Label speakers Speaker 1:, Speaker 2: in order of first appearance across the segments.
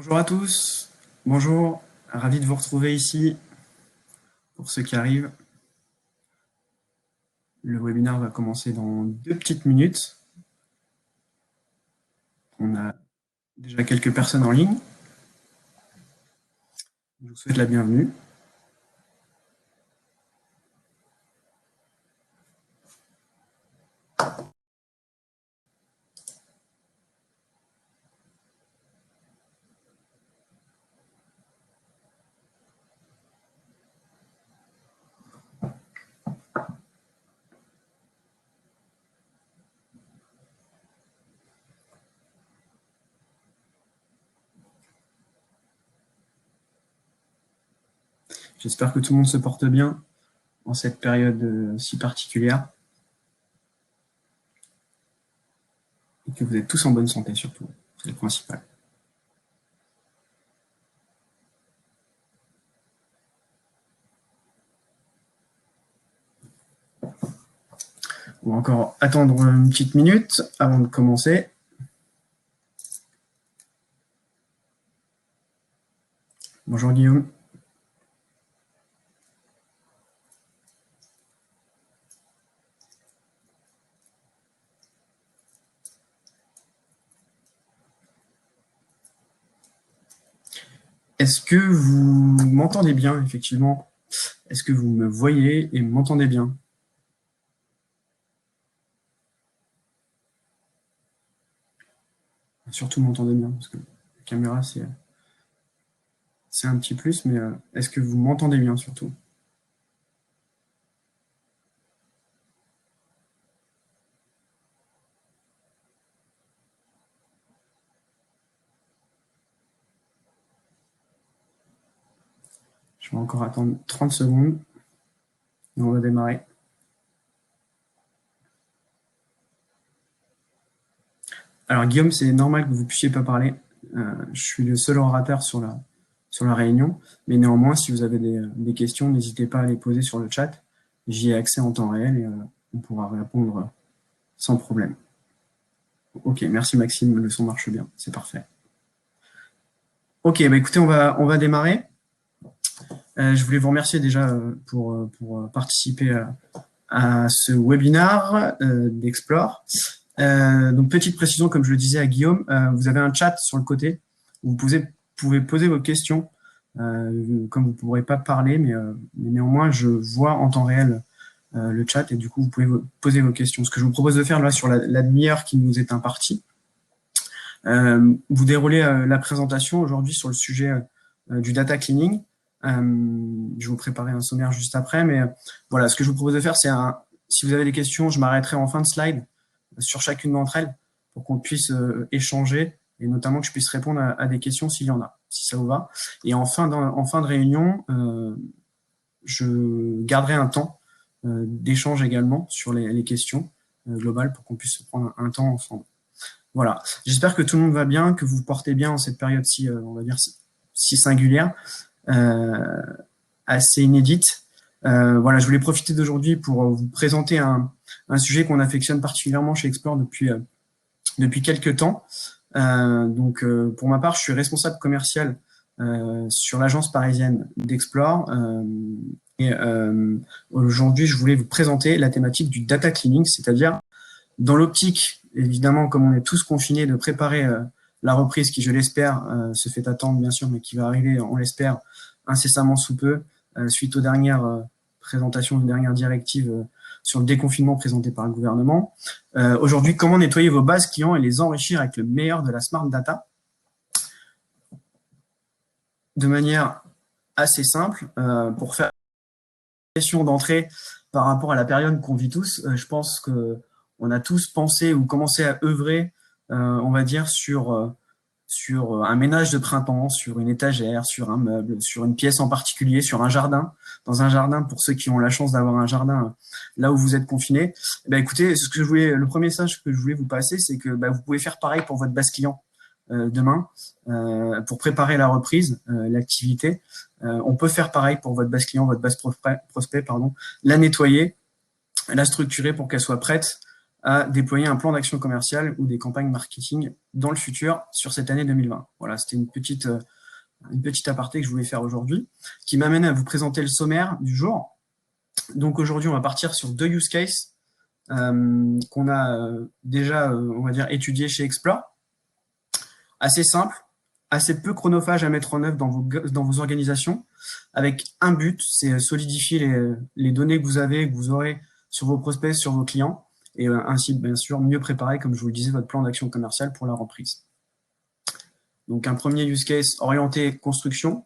Speaker 1: Bonjour à tous, bonjour, ravi de vous retrouver ici. Pour ceux qui arrivent, le webinaire va commencer dans 2 petites minutes. On a déjà quelques personnes en ligne. Je vous souhaite la bienvenue. J'espère que tout le monde se porte bien en cette période si particulière et que vous êtes tous en bonne santé surtout, c'est le principal. On va encore attendre une petite minute avant de commencer. Bonjour Guillaume. Est-ce que vous m'entendez bien, effectivement? Est-ce que vous me voyez et m'entendez bien? Surtout m'entendez bien, parce que la caméra, c'est un petit plus, mais est-ce que vous m'entendez bien surtout? Je vais encore attendre 30 secondes et on va démarrer. Alors Guillaume, c'est normal que vous ne puissiez pas parler. Je suis le seul orateur sur la réunion, mais néanmoins, si vous avez des questions, n'hésitez pas à les poser sur le chat. J'y ai accès en temps réel et on pourra répondre sans problème. Ok, merci Maxime, le son marche bien, c'est parfait. Ok, bah écoutez, on va démarrer. Je voulais vous remercier déjà pour participer à ce webinaire d'Explore. Donc, petite précision, comme je le disais à Guillaume, vous avez un chat sur le côté où vous pouvez poser vos questions. Comme vous ne pourrez pas parler, mais néanmoins, je vois en temps réel le chat et du coup, vous pouvez poser vos questions. Ce que je vous propose de faire là sur la demi-heure qui nous est impartie, vous déroulez la présentation aujourd'hui sur le sujet du data cleaning. Je vais vous préparer un sommaire juste après, mais voilà, ce que je vous propose de faire, c'est si vous avez des questions, je m'arrêterai en fin de slide sur chacune d'entre elles pour qu'on puisse échanger et notamment que je puisse répondre à des questions s'il y en a, si ça vous va. Et en fin de réunion, je garderai un temps d'échange également sur les questions globales pour qu'on puisse se prendre un temps ensemble. Voilà, j'espère que tout le monde va bien, que vous vous portez bien en cette période on va dire, si singulière, assez inédite. Voilà, je voulais profiter d'aujourd'hui pour vous présenter un sujet qu'on affectionne particulièrement chez Explore depuis quelques temps. Donc, pour ma part, je suis responsable commercial sur l'agence parisienne d'Explore. Et aujourd'hui, je voulais vous présenter la thématique du data cleaning, c'est-à-dire dans l'optique, évidemment, comme on est tous confinés, de préparer la reprise qui, je l'espère, se fait attendre, bien sûr, mais qui va arriver, on l'espère, incessamment sous peu, suite aux dernières présentations, aux dernières directives sur le déconfinement présenté par le gouvernement. Aujourd'hui, comment nettoyer vos bases clients et les enrichir avec le meilleur de la smart data de manière assez simple pour faire une question d'entrée par rapport à la période qu'on vit tous. Je pense qu'on a tous pensé ou commencé à œuvrer, on va dire, sur un ménage de printemps, sur une étagère, sur un meuble, sur une pièce en particulier, sur un jardin. Dans un jardin, pour ceux qui ont la chance d'avoir un jardin là où vous êtes confinés. Eh bien, écoutez, le premier message que je voulais vous passer, c'est que vous pouvez faire pareil pour votre base client demain, pour préparer la reprise, l'activité. On peut faire pareil pour votre base client, votre base prospect, pardon, la nettoyer, la structurer pour qu'elle soit prête à déployer un plan d'action commerciale ou des campagnes marketing dans le futur sur cette année 2020. Voilà, c'était une petite aparté que je voulais faire aujourd'hui, qui m'amène à vous présenter le sommaire du jour. Donc aujourd'hui, on va partir sur 2 use cases qu'on a déjà, on va dire, étudiés chez Explore. Assez simple, assez peu chronophage à mettre en œuvre dans vos organisations, avec un but, c'est solidifier les données que vous aurez sur vos prospects, sur vos clients, et ainsi, bien sûr, mieux préparer, comme je vous le disais, votre plan d'action commerciale pour la reprise. Donc, un premier use case orienté construction.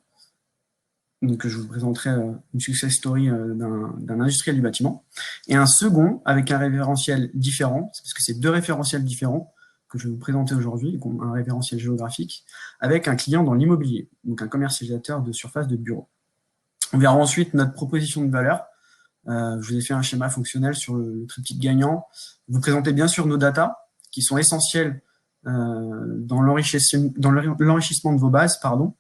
Speaker 1: Donc, je vous présenterai une success story d'un industriel du bâtiment. Et un second avec un référentiel différent, parce que c'est 2 référentiels différents que je vais vous présenter aujourd'hui, un référentiel géographique, avec un client dans l'immobilier, donc un commercialisateur de surface de bureau. On verra ensuite notre proposition de valeur. Je vous ai fait un schéma fonctionnel sur le triptyque gagnant. Vous présentez bien sûr nos datas, qui sont essentielles dans l'enrichissement de vos bases, pardon.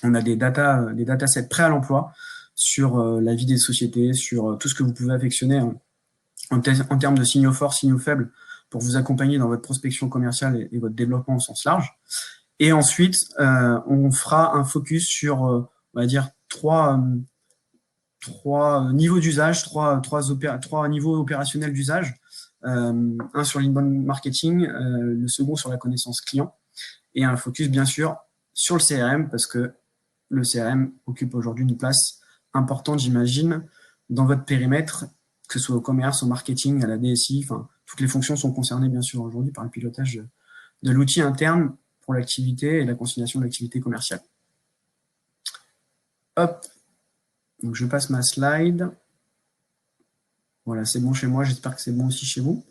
Speaker 1: On a des datasets prêts à l'emploi sur la vie des sociétés, sur tout ce que vous pouvez affectionner en termes de signaux forts, signaux faibles, pour vous accompagner dans votre prospection commerciale et votre développement au sens large. Et ensuite, on fera un focus sur, on va dire, trois niveaux d'usage, trois niveaux opérationnels d'usage. Un sur l'inbound marketing, le second sur la connaissance client, et un focus, bien sûr, sur le CRM, parce que le CRM occupe aujourd'hui une place importante, j'imagine, dans votre périmètre, que ce soit au commerce, au marketing, à la DSI, enfin, toutes les fonctions sont concernées, bien sûr, aujourd'hui par le pilotage de l'outil interne pour l'activité et la conciliation de l'activité commerciale. Hop, donc je passe ma slide. Voilà, c'est bon chez moi, j'espère que c'est bon aussi chez vous.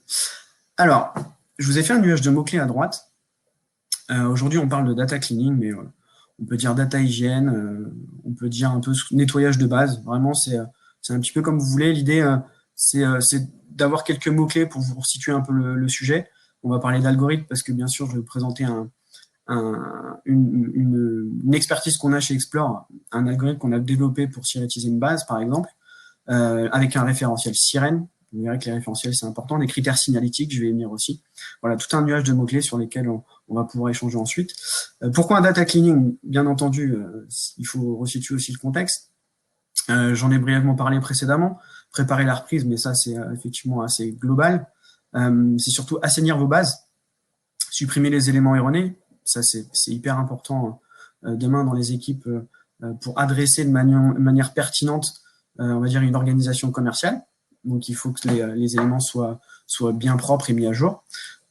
Speaker 1: Alors, je vous ai fait un nuage de mots-clés à droite. Aujourd'hui, on parle de data cleaning, mais on peut dire data hygiène, on peut dire un peu nettoyage de base. Vraiment, c'est un petit peu comme vous voulez. L'idée, c'est d'avoir quelques mots-clés pour vous situer un peu le sujet. On va parler d'algorithme parce que, bien sûr, je vais vous présenter une expertise qu'on a chez Explore, un algorithme qu'on a développé pour syrétiser une base, par exemple, avec un référentiel sirène. Vous verrez que les référentiels, c'est important. Des critères signalétiques, je vais y venir aussi. Voilà, tout un nuage de mots-clés sur lesquels on va pouvoir échanger ensuite. Pourquoi un data cleaning? Bien entendu, il faut resituer aussi le contexte. J'en ai brièvement parlé précédemment. Préparer la reprise, mais ça, c'est effectivement assez global. C'est surtout assainir vos bases, supprimer les éléments erronés. Ça, c'est hyper important demain dans les équipes pour adresser de manière pertinente, on va dire, une organisation commerciale. Donc, il faut que les éléments soient bien propres et mis à jour.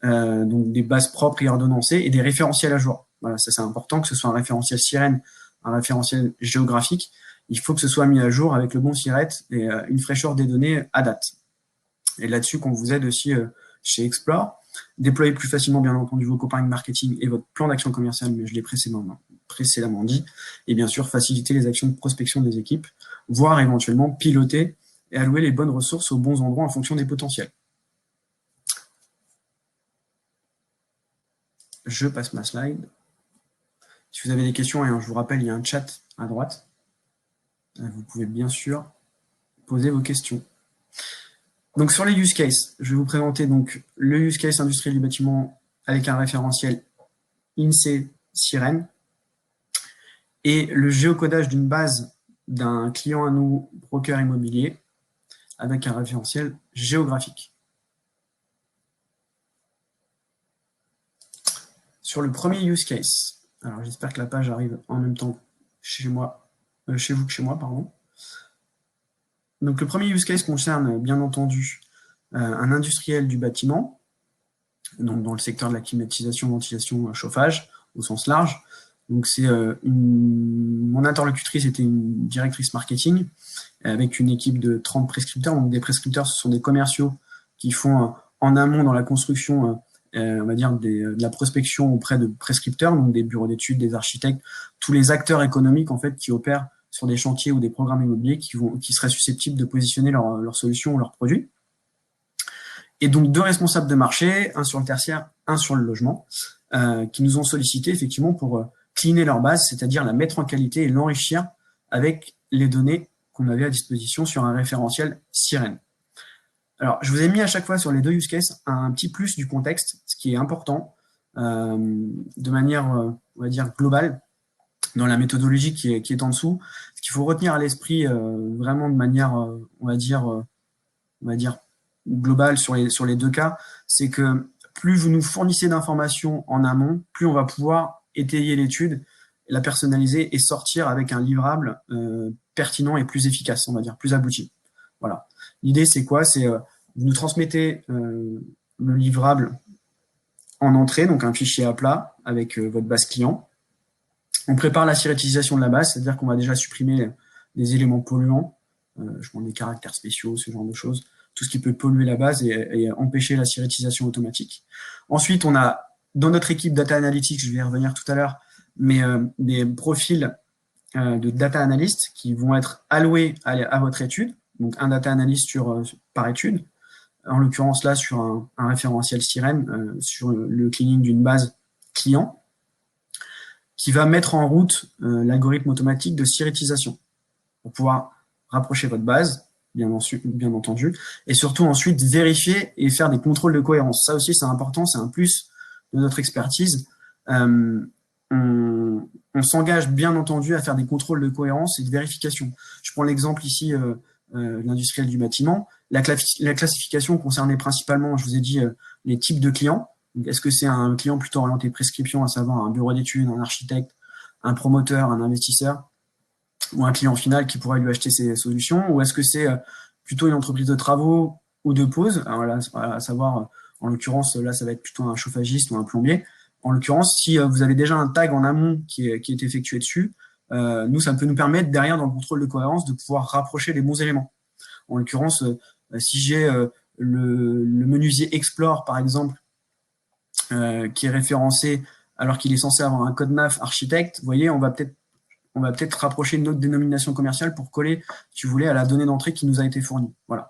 Speaker 1: Donc, des bases propres et ordonnancées et des référentiels à jour. Voilà, ça, c'est important que ce soit un référentiel sirène, un référentiel géographique. Il faut que ce soit mis à jour avec le bon siret et une fraîcheur des données à date. Et là-dessus, qu'on vous aide aussi chez Explore. Déployer plus facilement, bien entendu, vos campagnes marketing et votre plan d'action commerciale, mais je l'ai précédemment dit. Et bien sûr, faciliter les actions de prospection des équipes, voire éventuellement piloter et allouer les bonnes ressources aux bons endroits en fonction des potentiels. Je passe ma slide. Si vous avez des questions, et je vous rappelle, il y a un chat à droite. Vous pouvez bien sûr poser vos questions. Donc sur les use cases, je vais vous présenter donc le use case industriel du bâtiment avec un référentiel INSEE Sirène et le géocodage d'une base d'un client à nous, broker immobilier, avec un référentiel géographique. Sur le premier use case, alors j'espère que la page arrive en même temps chez moi, chez vous que chez moi, pardon. Donc le premier use case concerne bien entendu un industriel du bâtiment, donc dans le secteur de la climatisation, ventilation, chauffage au sens large. Donc c'est mon interlocutrice était une directrice marketing avec une équipe de 30 prescripteurs. Donc des prescripteurs, ce sont des commerciaux qui font en amont dans la construction, on va dire de la prospection auprès de prescripteurs, donc des bureaux d'études, des architectes, tous les acteurs économiques en fait qui opèrent sur des chantiers ou des programmes immobiliers qui seraient susceptibles de positionner leur solution ou leurs produits. Et donc 2 responsables de marché, un sur le tertiaire, un sur le logement, qui nous ont sollicité effectivement pour cleaner leur base, c'est-à-dire la mettre en qualité et l'enrichir avec les données qu'on avait à disposition sur un référentiel Sirène. Alors, je vous ai mis à chaque fois sur les 2 use cases un petit plus du contexte, ce qui est important de manière, on va dire, globale, dans la méthodologie qui est en dessous. Ce qu'il faut retenir à l'esprit vraiment de manière, on va dire globale sur les 2 cas, c'est que plus vous nous fournissez d'informations en amont, plus on va pouvoir étayer l'étude, la personnaliser et sortir avec un livrable pertinent et plus efficace, on va dire, plus abouti. Voilà. L'idée, c'est quoi? C'est vous nous transmettez le livrable en entrée, donc un fichier à plat avec votre base client. On prépare la syrétisation de la base, c'est-à-dire qu'on va déjà supprimer des éléments polluants, je prends des caractères spéciaux, ce genre de choses, tout ce qui peut polluer la base et empêcher la syrétisation automatique. Ensuite, on a dans notre équipe Data Analytics, je vais y revenir tout à l'heure, mais des profils de data analyst qui vont être alloués à votre étude, donc un data analyst par étude, en l'occurrence là sur un référentiel sirène, sur le cleaning d'une base client, qui va mettre en route l'algorithme automatique de syrétisation pour pouvoir rapprocher votre base, bien entendu, et surtout ensuite vérifier et faire des contrôles de cohérence. Ça aussi, c'est important, c'est un plus de notre expertise. On s'engage bien entendu à faire des contrôles de cohérence et de vérification. Je prends l'exemple ici de l'industriel du bâtiment. La classification concernait principalement, je vous ai dit, les types de clients. Est-ce que c'est un client plutôt orienté prescription, à savoir un bureau d'études, un architecte, un promoteur, un investisseur, ou un client final qui pourrait lui acheter ses solutions, ou est-ce que c'est plutôt une entreprise de travaux ou de pause? Alors là, à savoir, en l'occurrence, là, ça va être plutôt un chauffagiste ou un plombier. En l'occurrence, si vous avez déjà un tag en amont qui est effectué dessus, nous, ça peut nous permettre, derrière, dans le contrôle de cohérence, de pouvoir rapprocher les bons éléments. En l'occurrence, si j'ai le menuisier Explore, par exemple, qui est référencé alors qu'il est censé avoir un code NAF architecte, vous voyez, on va peut-être rapprocher une autre dénomination commerciale pour coller, si vous voulez, à la donnée d'entrée qui nous a été fournie. Voilà.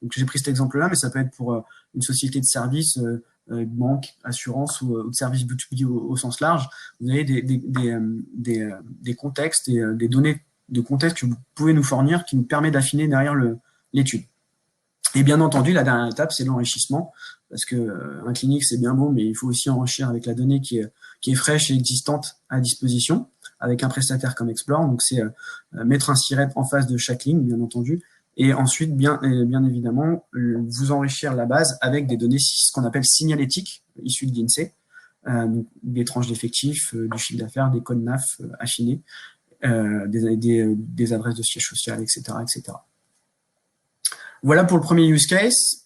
Speaker 1: Donc j'ai pris cet exemple-là, mais ça peut être pour une société de services, banque, assurance ou de services B2B au sens large. Vous avez des contextes et des données de contexte que vous pouvez nous fournir qui nous permet d'affiner derrière l'étude. Et bien entendu, la dernière étape, c'est l'enrichissement, parce que un clinique, c'est bien beau, mais il faut aussi enrichir avec la donnée qui est fraîche et existante à disposition, avec un prestataire comme Explore. Donc, c'est mettre un SIRET en face de chaque ligne, bien entendu, et ensuite, bien évidemment, vous enrichir la base avec des données, ce qu'on appelle signalétiques, issues de l'INSEE, donc des tranches d'effectifs, du chiffre d'affaires, des codes NAF affinés, des adresses de siège social, etc., etc. Voilà pour le premier use case.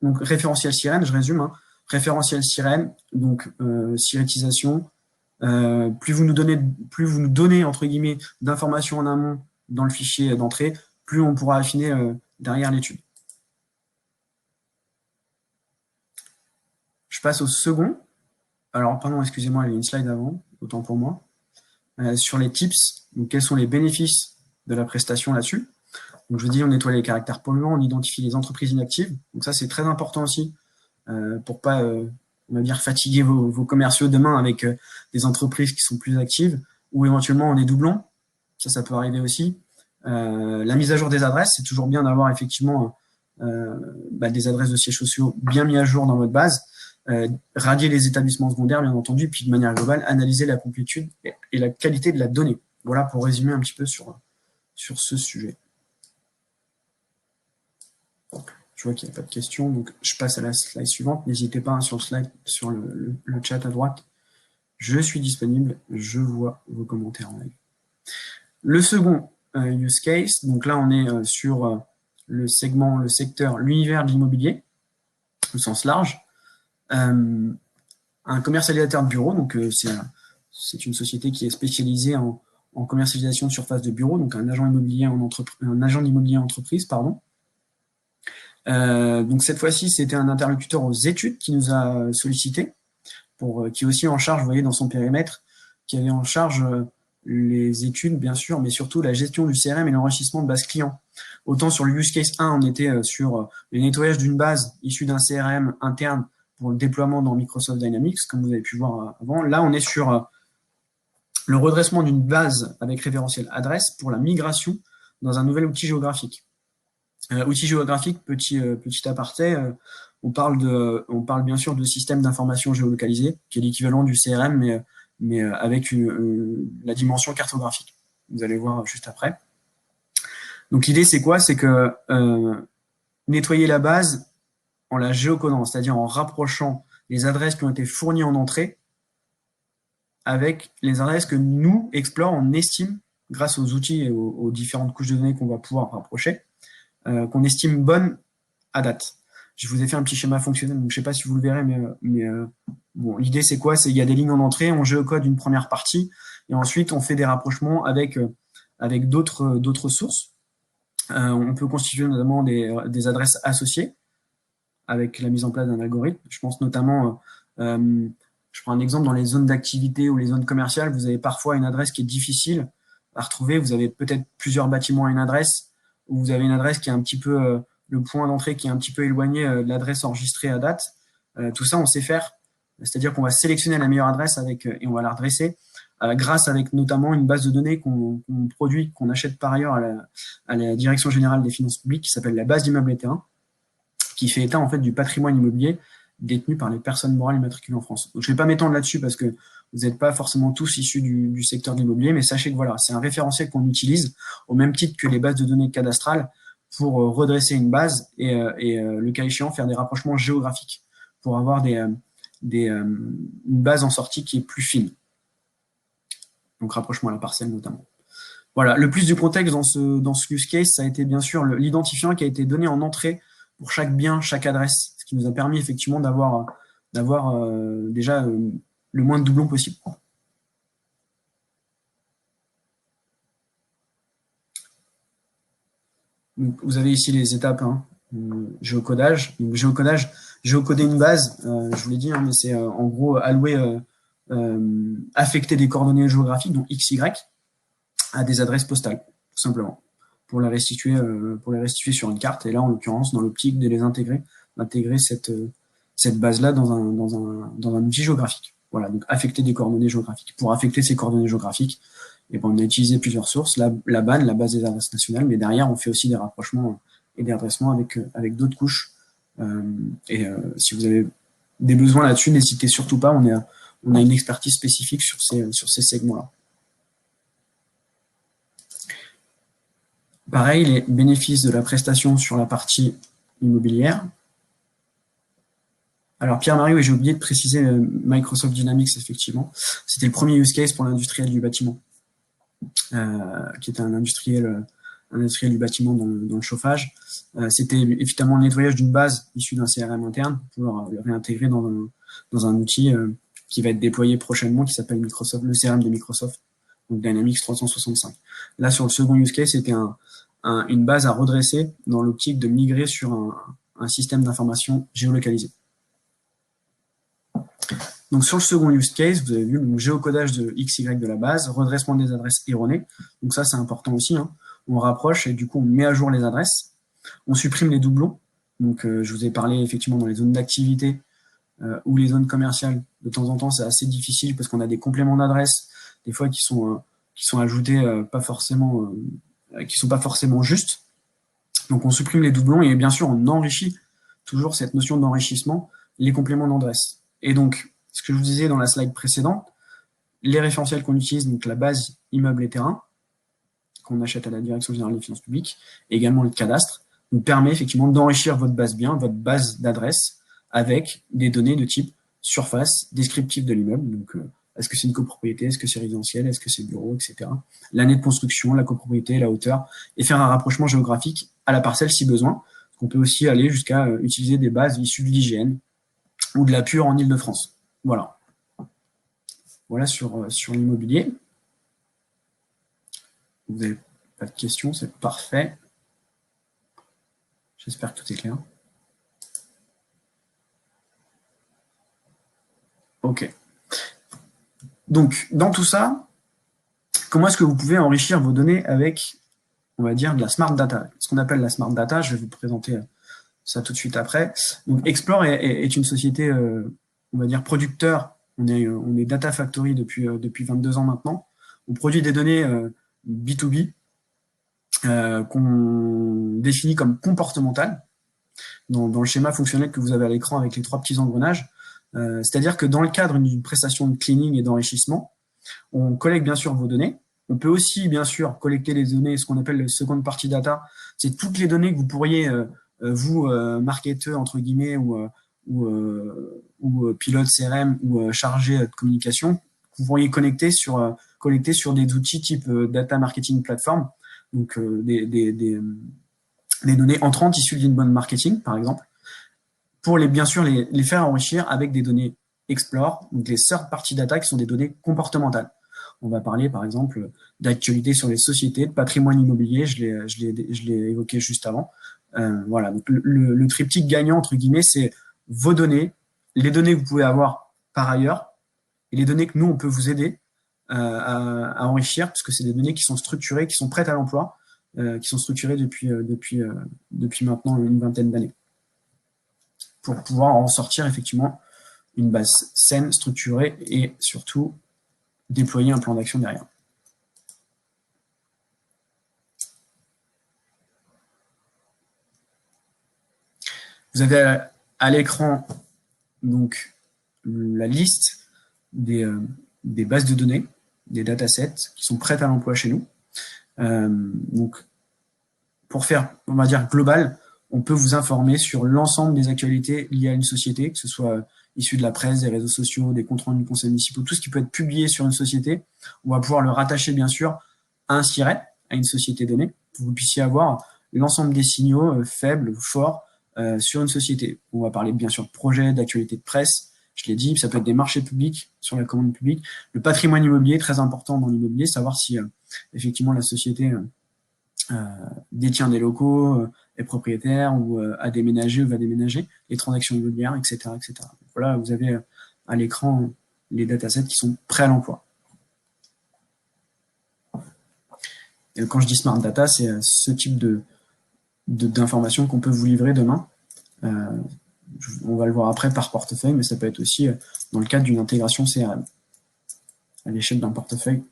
Speaker 1: Donc, référentiel sirène, je résume. Référentiel sirène, donc syrétisation. Plus vous nous donnez entre guillemets d'informations en amont dans le fichier d'entrée, plus on pourra affiner derrière l'étude. Je passe au second. Alors, pardon, excusez-moi, il y a une slide avant, autant pour moi. Sur les tips, donc quels sont les bénéfices de la prestation là-dessus. Donc, je vous dis, on nettoie les caractères polluants, on identifie les entreprises inactives. Donc, ça, c'est très important aussi pour pas, on va dire, fatiguer vos commerciaux demain avec des entreprises qui sont plus actives ou éventuellement des doublons. Ça peut arriver aussi. La mise à jour des adresses, c'est toujours bien d'avoir effectivement des adresses de sièges sociaux bien mis à jour dans votre base. Radier les établissements secondaires, bien entendu, puis de manière globale, analyser la complétude et la qualité de la donnée. Voilà pour résumer un petit peu sur ce sujet. Je vois qu'il n'y a pas de questions, donc je passe à la slide suivante. N'hésitez pas sur le chat à droite. Je suis disponible, je vois vos commentaires en live. Le second use case, donc là on est sur le secteur, l'univers de l'immobilier, au sens large. Un commercialisateur de bureaux, donc c'est une société qui est spécialisée en commercialisation de surface de bureaux, donc un agent d'immobilier entreprise, pardon. Donc cette fois-ci, c'était un interlocuteur aux études qui nous a sollicité, qui est aussi en charge, vous voyez, dans son périmètre, qui avait en charge les études, bien sûr, mais surtout la gestion du CRM et l'enrichissement de base client. Autant sur le use case 1, on était sur le nettoyage d'une base issue d'un CRM interne pour le déploiement dans Microsoft Dynamics, comme vous avez pu voir avant. Là, on est sur le redressement d'une base avec référentiel adresse pour la migration dans un nouvel outil géographique. Outils géographiques, petit aparté, on parle bien sûr de système d'information géolocalisé, qui est l'équivalent du CRM, mais avec la dimension cartographique. Vous allez voir juste après. Donc l'idée, c'est quoi? C'est que nettoyer la base en la géocodant, c'est-à-dire en rapprochant les adresses qui ont été fournies en entrée avec les adresses que nous, Explore, on estime, grâce aux outils et aux différentes couches de données qu'on va pouvoir rapprocher, qu'on estime bonnes à date. Je vous ai fait un petit schéma fonctionnel, donc je ne sais pas si vous le verrez, mais bon, l'idée c'est quoi? C'est qu'il y a des lignes en entrée, on géocode une première partie, et ensuite on fait des rapprochements avec d'autres sources. On peut constituer notamment des adresses associées avec la mise en place d'un algorithme. Je pense notamment, je prends un exemple, dans les zones d'activité ou les zones commerciales, vous avez parfois une adresse qui est difficile à retrouver. Vous avez peut-être plusieurs bâtiments à une adresse, ou vous avez une adresse qui est un petit peu, le point d'entrée qui est un petit peu éloigné de l'adresse enregistrée à date. Tout ça, on sait faire. C'est-à-dire qu'on va sélectionner la meilleure adresse et on va la redresser grâce avec notamment une base de données qu'on produit, qu'on achète par ailleurs à la Direction générale des finances publiques, qui s'appelle la base d'immeubles et terrains, qui fait état en fait du patrimoine immobilier détenu par les personnes morales immatriculées en France. Donc, je ne vais pas m'étendre là-dessus parce que vous n'êtes pas forcément tous issus du secteur de l'immobilier, mais sachez que voilà, c'est un référentiel qu'on utilise au même titre que les bases de données cadastrales pour redresser une base et le cas échéant, faire des rapprochements géographiques pour avoir une base en sortie qui est plus fine. Donc, rapprochement à la parcelle notamment. Voilà, le plus du contexte dans ce use case, ça a été bien sûr l'identifiant qui a été donné en entrée pour chaque bien, chaque adresse, ce qui nous a permis effectivement d'avoir déjà le moins de doublons possible. Donc, vous avez ici les étapes, géocodage. Donc, géocoder une base, je vous l'ai dit, mais c'est en gros affecter des coordonnées géographiques, donc XY, à des adresses postales, tout simplement, pour les restituer sur une carte. Et là, en l'occurrence, dans l'optique de les intégrer cette base-là dans un outil géographique. Voilà, donc affecter des coordonnées géographiques. Pour affecter ces coordonnées géographiques, et ben, on a utilisé plusieurs sources, la BAN, la base des adresses nationales, mais derrière, on fait aussi des rapprochements et des redressements avec d'autres couches. Si vous avez des besoins là-dessus, n'hésitez surtout pas, on a une expertise spécifique sur ces segments-là. Pareil, les bénéfices de la prestation sur la partie immobilière. Alors, Pierre-Marie, oui, j'ai oublié de préciser Microsoft Dynamics, effectivement. C'était le premier use case pour l'industriel du bâtiment, qui était un industriel du bâtiment dans le chauffage. C'était évidemment le nettoyage d'une base issue d'un CRM interne pour le réintégrer dans un outil qui va être déployé prochainement, qui s'appelle Microsoft, le CRM de Microsoft, donc Dynamics 365. Là, sur le second use case, c'était une base à redresser dans l'optique de migrer sur un système d'information géolocalisé. Donc, sur le second use case, vous avez vu le géocodage de XY de la base, redressement des adresses erronées. Donc, ça, c'est important aussi. On rapproche et du coup, on met à jour les adresses. On supprime les doublons. Donc, je vous ai parlé effectivement dans les zones d'activité ou les zones commerciales. De temps en temps, c'est assez difficile parce qu'on a des compléments d'adresses, des fois qui sont ajoutés qui sont pas forcément justes. Donc, on supprime les doublons et bien sûr, on enrichit toujours cette notion d'enrichissement, les compléments d'adresse. Et donc, ce que je vous disais dans la slide précédente, les référentiels qu'on utilise, donc la base immeubles et terrains, qu'on achète à la Direction générale des finances publiques, et également le cadastre, nous permet effectivement d'enrichir votre base bien, votre base d'adresse, avec des données de type surface, descriptif de l'immeuble, donc est-ce que c'est une copropriété, est-ce que c'est résidentiel, est-ce que c'est bureau, etc. L'année de construction, la copropriété, la hauteur, et faire un rapprochement géographique à la parcelle si besoin. On peut aussi aller jusqu'à utiliser des bases issues de l'IGN ou de la pure en Île-de-France. Voilà. Voilà sur l'immobilier. Vous n'avez pas de questions, c'est parfait. J'espère que tout est clair. OK. Donc, dans tout ça, comment est-ce que vous pouvez enrichir vos données avec, on va dire, de la smart data? Ce qu'on appelle la smart data, je vais vous présenter ça tout de suite après. Donc, Explore est une société, on va dire, producteur. On est Data Factory depuis 22 ans maintenant. On produit des données B2B qu'on définit comme comportementales, dans le schéma fonctionnel que vous avez à l'écran avec les 3 petits engrenages. C'est-à-dire que dans le cadre d'une prestation de cleaning et d'enrichissement, on collecte bien sûr vos données. On peut aussi bien sûr collecter les données, ce qu'on appelle le second party data. C'est toutes les données que vous pourriez, vous, marketeur entre guillemets, ou pilote CRM, ou chargé de communication, que vous pourriez collecter sur des outils type data marketing platform, donc des données entrantes issues d'inbound marketing, par exemple, pour bien sûr les faire enrichir avec des données Explore, donc les third party data qui sont des données comportementales. On va parler par exemple d'actualité sur les sociétés, de patrimoine immobilier, je l'ai évoqué juste avant. Voilà, donc le triptyque gagnant, entre guillemets, c'est vos données, les données que vous pouvez avoir par ailleurs, et les données que nous, on peut vous aider à enrichir, parce que c'est des données qui sont structurées, qui sont prêtes à l'emploi, qui sont structurées depuis maintenant une vingtaine d'années, pour pouvoir en sortir effectivement une base saine, structurée, et surtout déployer un plan d'action derrière. Vous avez à l'écran donc la liste des bases de données, des datasets qui sont prêtes à l'emploi chez nous. Donc, pour faire, on va dire, global, on peut vous informer sur l'ensemble des actualités liées à une société, que ce soit issu de la presse, des réseaux sociaux, des comptes rendus de conseils municipaux, tout ce qui peut être publié sur une société. On va pouvoir le rattacher, bien sûr, à un SIRET, à une société donnée, pour que vous puissiez avoir l'ensemble des signaux faibles, forts, sur une société. On va parler, bien sûr, de projets, d'actualités de presse, je l'ai dit, ça peut être des marchés publics sur la commande publique. Le patrimoine immobilier, très important dans l'immobilier, savoir si, effectivement, la société détient des locaux, est propriétaire ou a déménagé ou va déménager, les transactions immobilières, etc. etc. Donc voilà, vous avez à l'écran les datasets qui sont prêts à l'emploi. Et quand je dis smart data, c'est ce type d'informations qu'on peut vous livrer demain. On va le voir après par portefeuille, mais ça peut être aussi dans le cadre d'une intégration CRM à l'échelle d'un portefeuille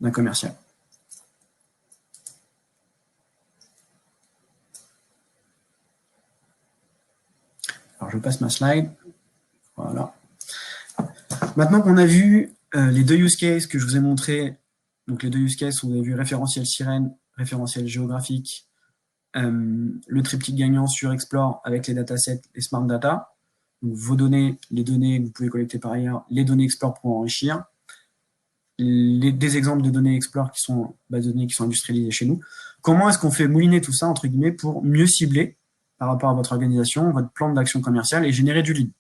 Speaker 1: d'un commercial. Alors, je passe ma slide. Voilà. Maintenant qu'on a vu les 2 use cases que je vous ai montrés, donc les 2 use cases, vous avez vu référentiel sirène, référentiel géographique, le triptyque gagnant sur Explore avec les datasets et Smart Data, donc vos données, les données que vous pouvez collecter par ailleurs, les données Explore pour enrichir, des exemples de données Explore qui sont bases de données qui sont industrialisées chez nous. Comment est-ce qu'on fait mouliner tout ça, entre guillemets, pour mieux cibler par rapport à votre organisation, votre plan d'action commerciale et générer du lead?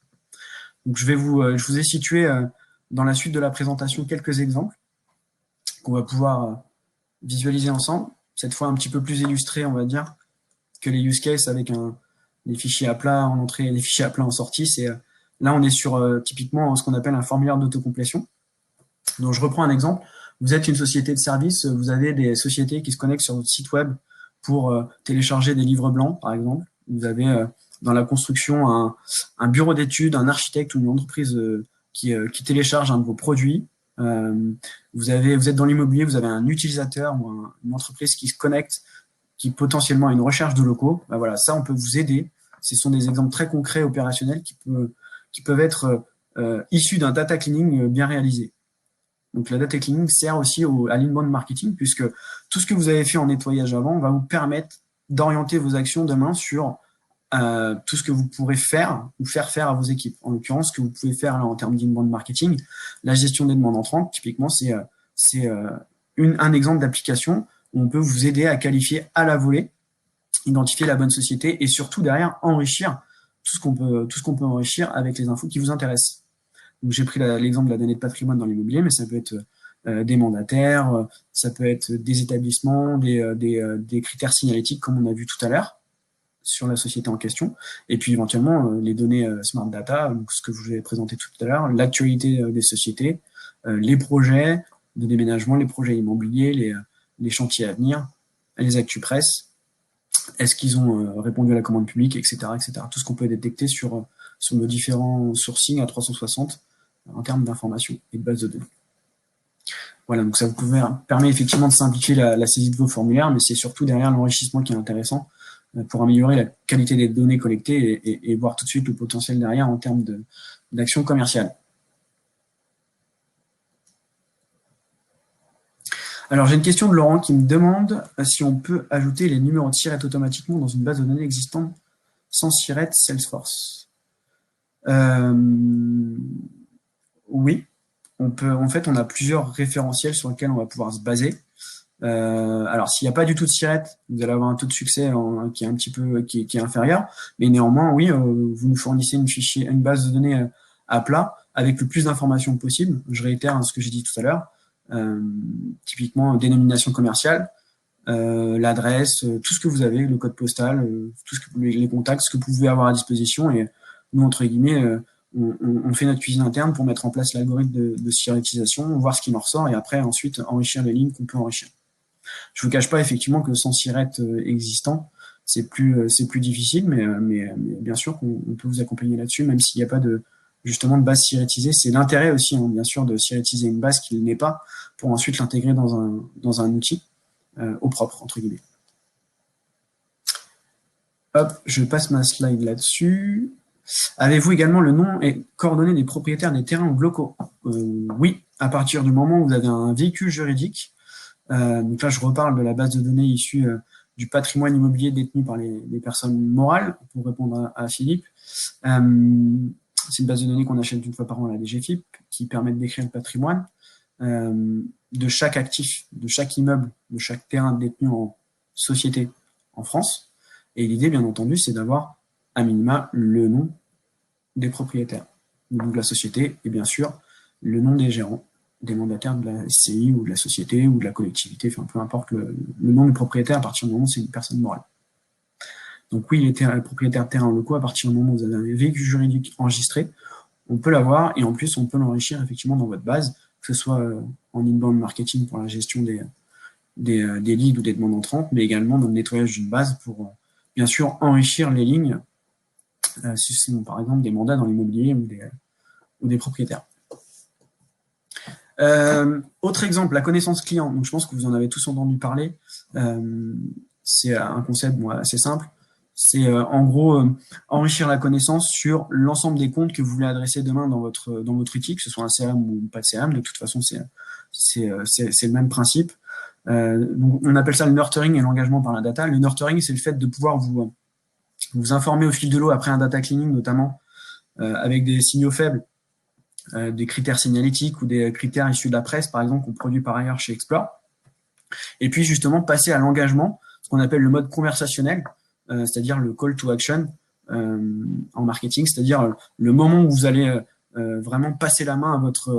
Speaker 1: Donc je vous ai situé dans la suite de la présentation quelques exemples qu'on va pouvoir visualiser ensemble, cette fois un petit peu plus illustré, on va dire, que les use cases avec les fichiers à plat en entrée et les fichiers à plat en sortie. Là, on est sur typiquement ce qu'on appelle un formulaire d'autocomplétion. Donc, je reprends un exemple. Vous êtes une société de service, vous avez des sociétés qui se connectent sur votre site web pour télécharger des livres blancs, par exemple. Vous avez dans la construction un bureau d'études, un architecte ou une entreprise qui télécharge un de vos produits. Vous êtes dans l'immobilier, vous avez un utilisateur ou une entreprise qui se connecte, qui potentiellement a une recherche de locaux. Ben voilà, ça, on peut vous aider. Ce sont des exemples très concrets, opérationnels, qui peuvent être issus d'un data cleaning bien réalisé. Donc, la data cleaning sert aussi à l'inbound marketing, puisque tout ce que vous avez fait en nettoyage avant va vous permettre d'orienter vos actions demain sur tout ce que vous pourrez faire ou faire à vos équipes. En l'occurrence, ce que vous pouvez faire là, en termes d'inbound marketing, la gestion des demandes entrantes, typiquement, c'est un exemple d'application où on peut vous aider à qualifier à la volée, identifier la bonne société et surtout derrière enrichir tout ce qu'on peut enrichir avec les infos qui vous intéressent. Donc, j'ai pris l'exemple de la donnée de patrimoine dans l'immobilier, mais ça peut être des mandataires, ça peut être des établissements, des critères signalétiques comme on a vu tout à l'heure sur la société en question, et puis éventuellement les données Smart Data, donc ce que je vous ai présenté tout à l'heure, l'actualité des sociétés, les projets de déménagement, les projets immobiliers, les chantiers à venir, les actus presse, est-ce qu'ils ont répondu à la commande publique, etc., etc. Tout ce qu'on peut détecter sur nos différents sourcings à 360 en termes d'informations et de bases de données. Voilà, donc ça vous permet effectivement de simplifier la saisie de vos formulaires, mais c'est surtout derrière l'enrichissement qui est intéressant pour améliorer la qualité des données collectées et voir tout de suite le potentiel derrière en termes d'action commerciale. Alors, j'ai une question de Laurent qui me demande si on peut ajouter les numéros de SIRET automatiquement dans une base de données existante sans SIRET Salesforce. Oui, on peut. En fait, on a plusieurs référentiels sur lesquels on va pouvoir se baser. Alors, s'il n'y a pas du tout de SIRET, vous allez avoir un taux de succès qui est un petit peu qui est inférieur, mais néanmoins, oui, vous nous fournissez une base de données à plat avec le plus d'informations possible. Je réitère ce que j'ai dit tout à l'heure. Typiquement dénomination commerciale, l'adresse, tout ce que vous avez, le code postal, tout ce que les contacts, ce que vous pouvez avoir à disposition. Et nous, entre guillemets, on fait notre cuisine interne pour mettre en place l'algorithme de sirétisation, voir ce qui en ressort et après, ensuite, enrichir les lignes qu'on peut enrichir. Je ne vous cache pas effectivement que sans SIRET existant, c'est plus difficile, mais bien sûr qu'on peut vous accompagner là-dessus, même s'il n'y a pas justement de base sirétisée. C'est l'intérêt aussi, bien sûr, de sirétiser une base qui ne l'est pas, pour ensuite l'intégrer dans un outil au propre, entre guillemets. Hop, je passe ma slide là-dessus. Avez-vous également le nom et coordonnées des propriétaires des terrains locaux? Oui, à partir du moment où vous avez un véhicule juridique. Donc là, je reparle de la base de données issue du patrimoine immobilier détenu par les personnes morales, pour répondre à Philippe. C'est une base de données qu'on achète une fois par an à la DGFiP, qui permet de décrire le patrimoine de chaque actif, de chaque immeuble, de chaque terrain détenu en société en France. Et l'idée, bien entendu, c'est d'avoir à minima le nom des propriétaires, le nom de la société et bien sûr le nom des gérants, des mandataires de la SCI ou de la société ou de la collectivité, enfin peu importe le nom du propriétaire à partir du moment où c'est une personne morale. Donc oui, les propriétaires de terrains locaux, à partir du moment où vous avez un véhicule juridique enregistré, on peut l'avoir et en plus on peut l'enrichir effectivement dans votre base, que ce soit en inbound marketing pour la gestion des leads ou des demandes entrantes, mais également dans le nettoyage d'une base pour bien sûr enrichir les lignes si ce sont par exemple des mandats dans l'immobilier ou des propriétaires. Autre exemple, la connaissance client. Donc, je pense que vous en avez tous entendu parler. C'est un concept assez simple. C'est en gros enrichir la connaissance sur l'ensemble des comptes que vous voulez adresser demain dans votre outil, que ce soit un CRM ou pas de CRM. De toute façon, c'est le même principe. Donc on appelle ça le nurturing et l'engagement par la data. Le nurturing, c'est le fait de pouvoir vous informer au fil de l'eau après un data cleaning, notamment avec des signaux faibles, des critères signalétiques ou des critères issus de la presse, par exemple, qu'on produit par ailleurs chez Explore. Et puis justement passer à l'engagement, ce qu'on appelle le mode conversationnel, c'est-à-dire le call to action en marketing, c'est-à-dire le moment où vous allez vraiment passer la main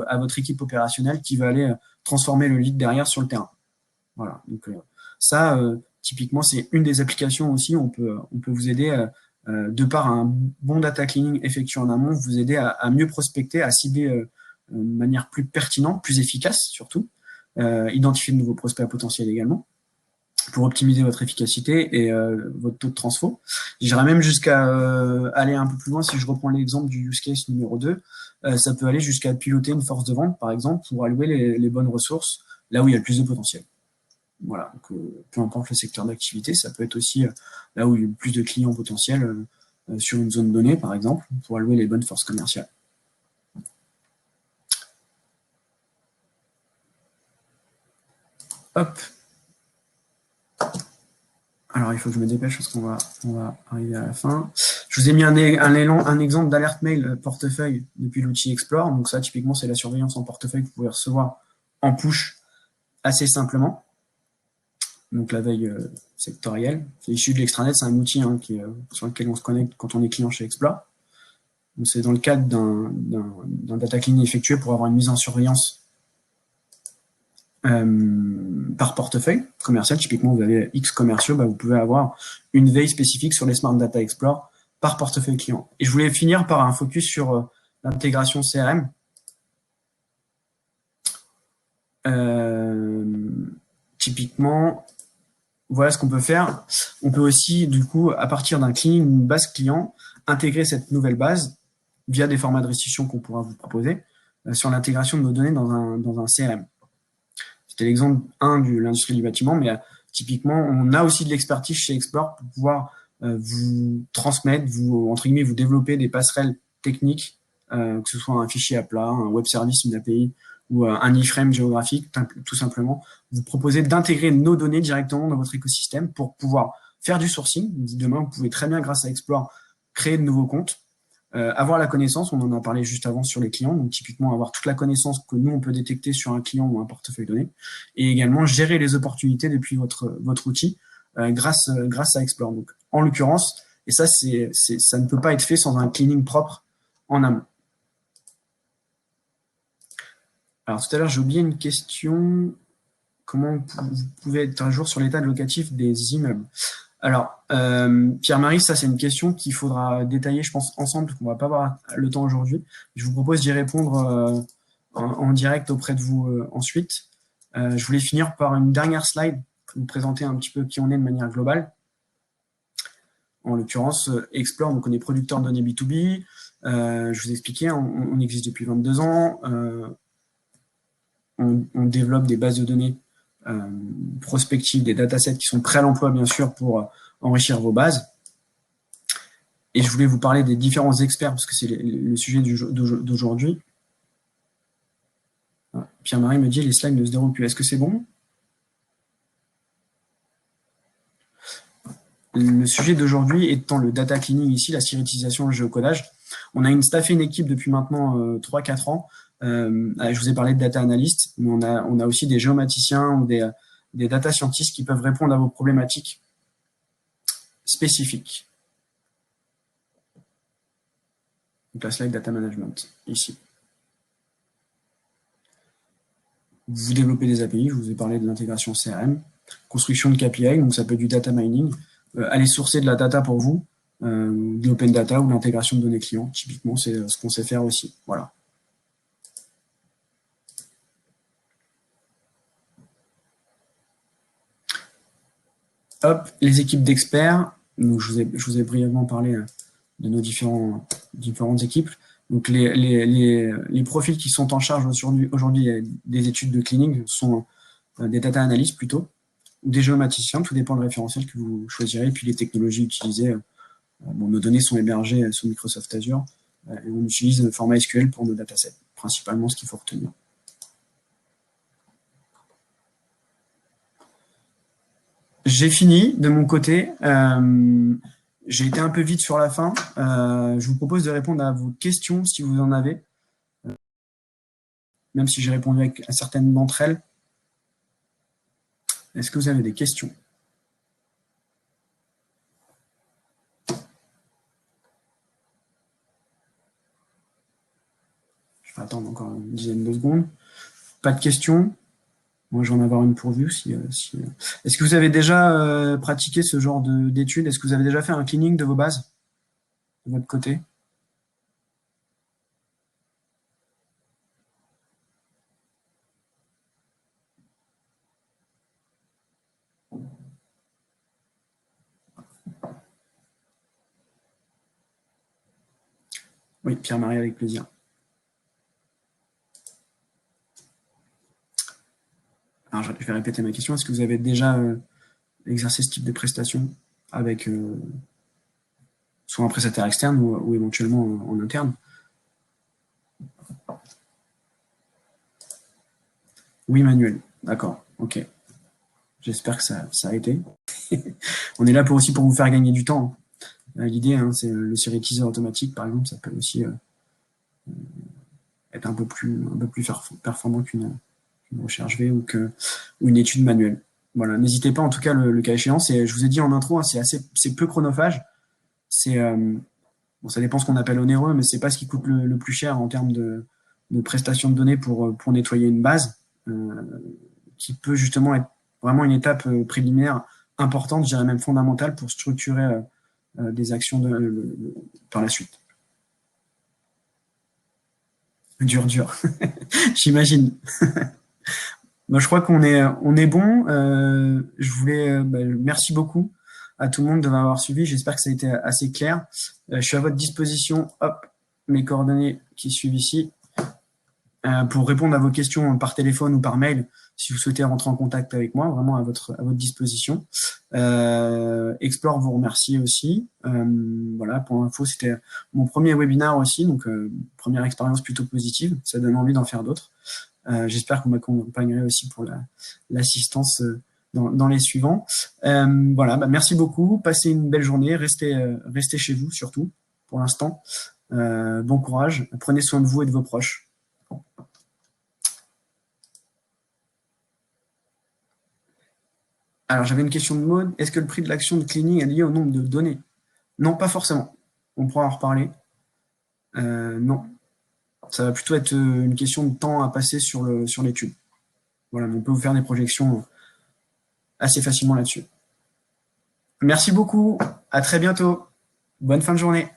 Speaker 1: à votre équipe opérationnelle qui va aller transformer le lead derrière sur le terrain. Voilà. Donc ça, typiquement, c'est une des applications aussi. On peut vous aider de par un bon data cleaning effectué en amont, vous aider à mieux prospecter, à cibler de manière plus pertinente, plus efficace surtout, identifier de nouveaux prospects potentiels également, pour optimiser votre efficacité et votre taux de transfo. J'irais même jusqu'à aller un peu plus loin. Si je reprends l'exemple du use case numéro 2, ça peut aller jusqu'à piloter une force de vente, par exemple, pour allouer les bonnes ressources là où il y a le plus de potentiel. Voilà, donc, peu importe le secteur d'activité, ça peut être aussi là où il y a le plus de clients potentiels sur une zone donnée, par exemple, pour allouer les bonnes forces commerciales. Hop. Alors, il faut que je me dépêche parce qu'on va arriver à la fin. Je vous ai mis un exemple d'alerte mail portefeuille depuis l'outil Explore. Donc ça, typiquement, c'est la surveillance en portefeuille que vous pouvez recevoir en push assez simplement. Donc la veille sectorielle, c'est issu de l'extranet, c'est un outil sur lequel on se connecte quand on est client chez Explore. Donc c'est dans le cadre d'un data cleaning effectué pour avoir une mise en surveillance par portefeuille commercial. Typiquement, vous avez X commerciaux, vous pouvez avoir une veille spécifique sur les Smart Data Explore par portefeuille client. Et je voulais finir par un focus sur l'intégration CRM. Typiquement, voilà ce qu'on peut faire. On peut aussi, du coup, à partir d'un cleaning, une base client, intégrer cette nouvelle base via des formats de restitution qu'on pourra vous proposer sur l'intégration de nos données dans un CRM. C'était l'exemple 1 de l'industrie du bâtiment, mais typiquement, on a aussi de l'expertise chez Explore pour pouvoir vous transmettre, vous, entre guillemets, vous développer des passerelles techniques, que ce soit un fichier à plat, un web service, une API, ou un iframe géographique, tout simplement. Vous proposez d'intégrer nos données directement dans votre écosystème pour pouvoir faire du sourcing. Demain, vous pouvez très bien, grâce à Explore, créer de nouveaux comptes, avoir la connaissance, on en a parlé juste avant sur les clients, donc typiquement avoir toute la connaissance que nous, on peut détecter sur un client ou un portefeuille donné, et également gérer les opportunités depuis votre outil grâce à Explore. Donc, en l'occurrence, et ça, ça ne peut pas être fait sans un cleaning propre en amont. Alors, tout à l'heure, j'ai oublié une question. Comment vous pouvez être à jour sur l'état locatif des immeubles? Alors, Pierre-Marie, ça, c'est une question qu'il faudra détailler, je pense, ensemble, parce qu'on ne va pas avoir le temps aujourd'hui. Je vous propose d'y répondre en direct auprès de vous ensuite. Je voulais finir par une dernière slide pour vous présenter un petit peu qui on est de manière globale. En l'occurrence, Explore, donc on est producteur de données B2B. Je vous expliquais, on existe depuis 22 ans. On développe des bases de données prospectives, des datasets qui sont prêts à l'emploi, bien sûr, pour enrichir vos bases. Et je voulais vous parler des différents experts, parce que c'est le sujet d'aujourd'hui. Pierre-Marie me dit les slides ne se déroulent plus. Est-ce que c'est bon? Le sujet d'aujourd'hui étant le data cleaning ici, la syrétisation, le géocodage. On a staffé une équipe depuis maintenant 3-4 ans. Je vous ai parlé de data analyst, mais on a aussi des géomaticiens ou des data scientists qui peuvent répondre à vos problématiques spécifiques. Donc la slide data management, ici. Vous développez des API, je vous ai parlé de l'intégration CRM, construction de KPI, donc ça peut être du data mining, aller sourcer de la data pour vous, de l'open data ou l'intégration de données clients, typiquement c'est ce qu'on sait faire aussi. Voilà. Hop, les équipes d'experts, donc je vous ai brièvement parlé de nos différentes équipes. Donc les profils qui sont en charge aujourd'hui des études de cleaning sont des data analysts plutôt, ou des géomaticiens, tout dépend du référentiel que vous choisirez, et puis les technologies utilisées. Bon, nos données sont hébergées sous Microsoft Azure, et on utilise le format SQL pour nos datasets, principalement ce qu'il faut retenir. J'ai fini de mon côté. J'ai été un peu vite sur la fin. Je vous propose de répondre à vos questions si vous en avez, même si j'ai répondu à certaines d'entre elles. Est-ce que vous avez des questions? Je vais attendre encore une dizaine de secondes. Pas de questions? Moi, je vais en avoir une pourvue. Est-ce que vous avez déjà pratiqué ce genre d'études? Est-ce que vous avez déjà fait un cleaning de vos bases de votre côté? Oui, Pierre-Marie, avec plaisir. Alors, je vais répéter ma question. Est-ce que vous avez déjà exercé ce type de prestation avec soit un prestataire externe ou éventuellement en interne? Oui, Manuel. D'accord. Ok. J'espère que ça a été. On est là aussi pour vous faire gagner du temps. L'idée, c'est le syrétiseur automatique, par exemple, ça peut aussi être un peu plus performant qu'une recherche V ou une étude manuelle. Voilà, n'hésitez pas en tout cas le cas échéant. Je vous ai dit en intro, c'est peu chronophage. Bon, ça dépend ce qu'on appelle onéreux, mais c'est pas ce qui coûte le plus cher en termes de prestation de données pour nettoyer une base, qui peut justement être vraiment une étape préliminaire importante, je dirais même fondamentale pour structurer des actions par la suite. Dur. J'imagine. Moi, je crois qu'on est bon. Je voulais merci beaucoup à tout le monde de m'avoir suivi. J'espère que ça a été assez clair. Je suis à votre disposition. Hop, mes coordonnées qui suivent ici. pour répondre à vos questions par téléphone ou par mail, si vous souhaitez rentrer en contact avec moi, vraiment à votre disposition. Explore vous remercie aussi. Voilà, pour l'info, c'était mon premier webinaire aussi, donc première expérience plutôt positive. Ça donne envie d'en faire d'autres. J'espère que vous m'accompagnerez aussi pour l'assistance dans les suivants. Voilà, merci beaucoup. Passez une belle journée. Restez chez vous surtout pour l'instant. Bon courage. Prenez soin de vous et de vos proches. Alors, j'avais une question de mode. Est-ce que le prix de l'action de cleaning est lié au nombre de données? Non, pas forcément. On pourra en reparler. Non. Ça va plutôt être une question de temps à passer sur l'étude. Voilà, mais on peut vous faire des projections assez facilement là-dessus. Merci beaucoup. À très bientôt. Bonne fin de journée.